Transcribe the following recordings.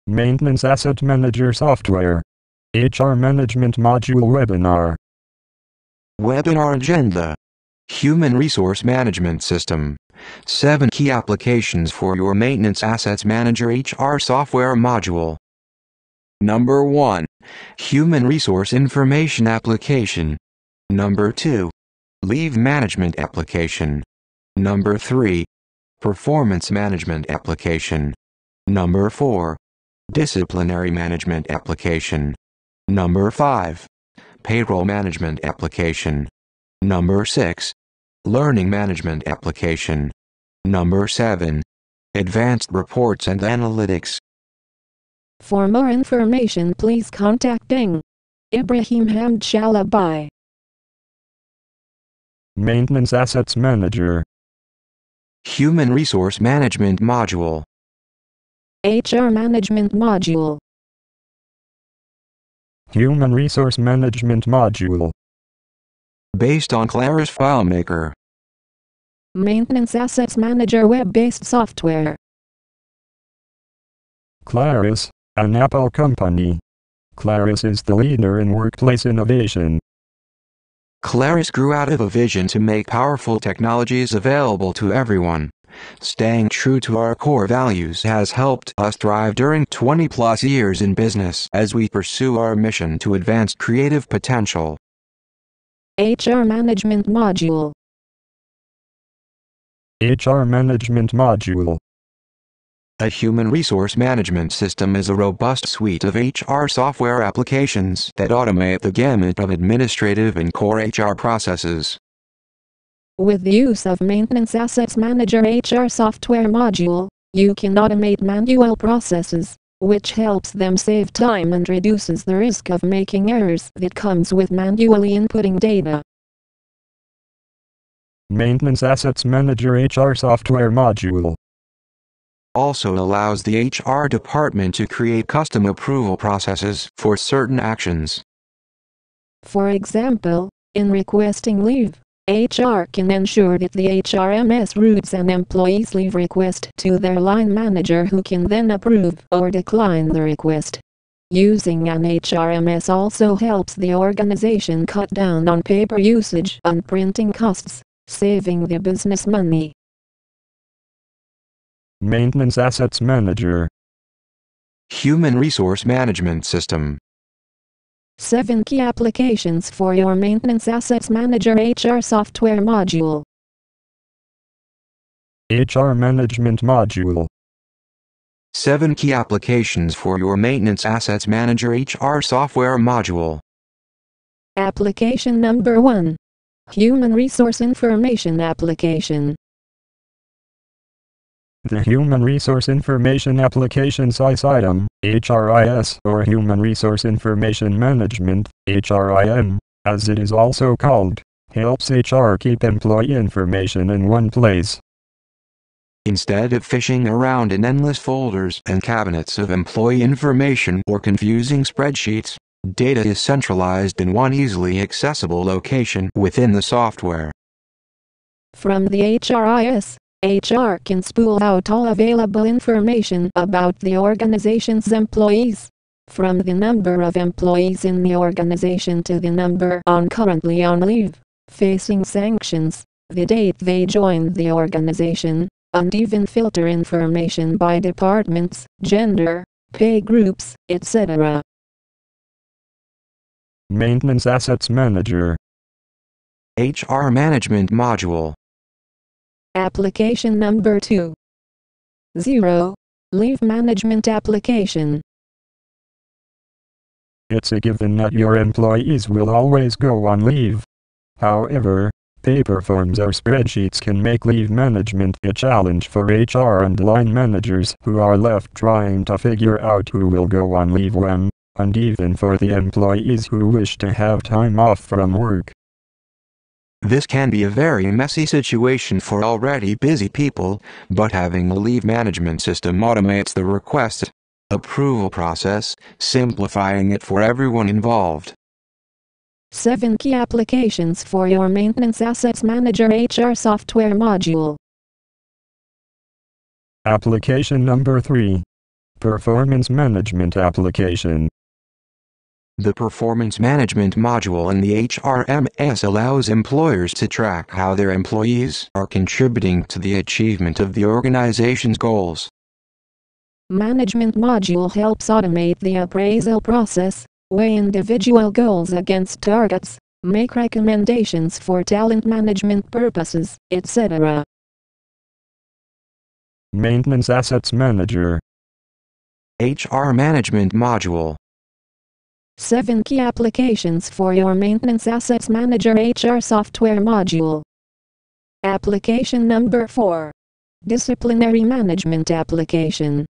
Maintenance Asset Manager Software. HR Management Module Webinar. Webinar Agenda. Human Resource Management System. 7 key applications for your Maintenance Assets Manager HR software module. Number 1. Human Resource Information Application. Number 2. Leave Management Application. Number 3. Performance Management Application. Number 4. Disciplinary Management Application. Number 5. Payroll Management Application. Number 6. Learning Management Application. Number 7. Advanced Reports and Analytics. For more information, please contact Ibrahim and Shalaby. Maintenance Assets Manager. Human Resource Management Module. HR Management Module. Human Resource Management Module. Based on Claris FileMaker. Maintenance Assets Manager web-based software. Claris, an Apple company. Claris is the leader in workplace innovation. Claris grew out of a vision to make powerful technologies available to everyone. Staying true to our core values has helped us thrive during 20+ years in business as we pursue our mission to advance creative potential. HR Management Module. HR Management Module. A human resource management system is a robust suite of HR software applications that automate the gamut of administrative and core HR processes. With the use of Maintenance Assets Manager HR software module, you can automate manual processes, which helps them save time and reduces the risk of making errors that comes with manually inputting data. Maintenance Assets Manager HR software module. Also allows the HR department to create custom approval processes for certain actions. For example, in requesting leave, HR can ensure that the HRMS routes an employee's leave request to their line manager, who can then approve or decline the request. Using an HRMS also helps the organization cut down on paper usage and printing costs, saving the business money. Maintenance Assets Manager. Human Resource Management System. 7 key applications for your Maintenance Assets Manager HR software module. HR Management Module. 7 key applications for your Maintenance Assets Manager HR software module. Application number 1. Human Resource Information Application. The Human Resource Information Application size item, HRIS, or Human Resource Information Management, HRIM, as it is also called, helps HR keep employee information in one place. Instead of fishing around in endless folders and cabinets of employee information or confusing spreadsheets, data is centralized in one easily accessible location within the software. From the HRIS, HR can spool out all available information about the organization's employees, from the number of employees in the organization to the number currently on leave, facing sanctions, the date they joined the organization, and even filter information by departments, gender, pay groups, etc. Maintenance Assets Manager. HR Management Module. Application number 2. 0. Leave Management Application. It's a given that your employees will always go on leave. However, paper forms or spreadsheets can make leave management a challenge for HR and line managers, who are left trying to figure out who will go on leave when, and even for the employees who wish to have time off from work. This can be a very messy situation for already busy people, but having a leave management system automates the request approval process, simplifying it for everyone involved. 7 key applications for your Maintenance Assets Manager HR software module. Application number 3. Performance Management Application. The Performance Management module in the HRMS allows employers to track how their employees are contributing to the achievement of the organization's goals. Management module helps automate the appraisal process, weigh individual goals against targets, make recommendations for talent management purposes, etc. Maintenance Assets Manager. HR Management module. 7 key applications for your Maintenance Assets Manager HR software module. Application number 4. Disciplinary Management Application.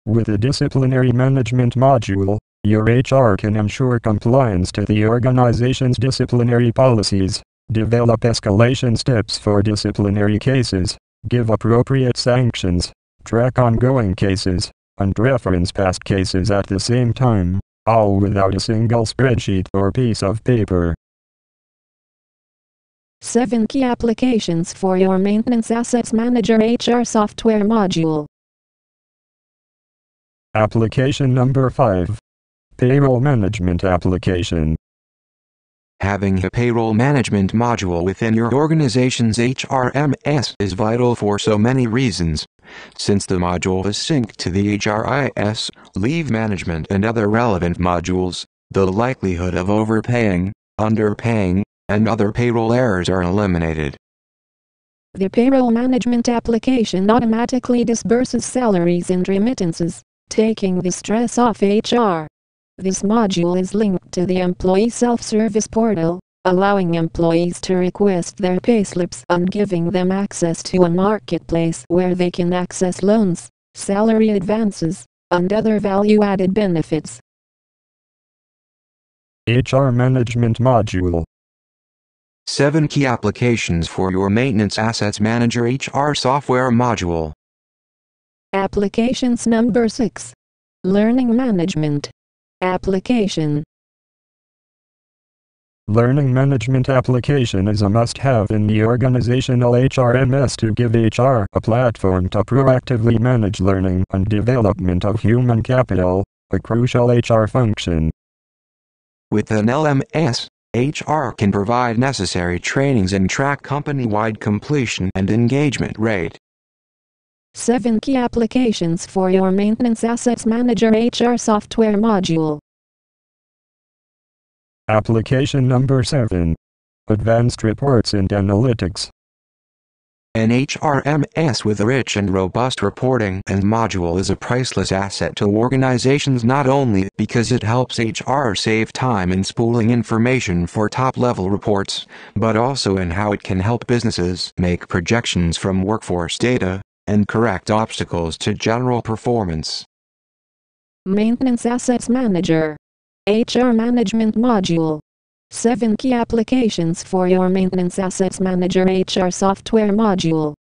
With the Disciplinary Management module, your HR can ensure compliance to the organization's disciplinary policies, develop escalation steps for disciplinary cases, give appropriate sanctions, track ongoing cases, and reference past cases at the same time, all without a single spreadsheet or piece of paper. 7 key applications for your Maintenance Assets Manager HR software module. Application number 5. Payroll Management Application. Having a payroll management module within your organization's HRMS is vital for so many reasons. Since the module is synced to the HRIS, leave management and other relevant modules, the likelihood of overpaying, underpaying, and other payroll errors are eliminated. The payroll management application automatically disburses salaries and remittances, taking the stress off HR. This module is linked to the employee self-service portal, allowing employees to request their payslips and giving them access to a marketplace where they can access loans, salary advances, and other value-added benefits. HR Management Module. 7 key applications for your Maintenance Assets Manager HR software module. Applications number 6. Learning Management Application. Learning Management Application is a must-have in the organizational HRMS to give HR a platform to proactively manage learning and development of human capital, a crucial HR function. With an LMS, HR can provide necessary trainings and track company-wide completion and engagement rate. 7 key applications for your Maintenance Assets Manager HR software module. Application number 7. Advanced Reports and Analytics. An HRMS with rich and robust reporting and module is a priceless asset to organizations not only because it helps HR save time in spooling information for top-level reports, but also in how it can help businesses make projections from workforce data and correct obstacles to general performance. Maintenance Assets Manager HR Management Module. 7 key applications for your Maintenance Assets Manager HR software module.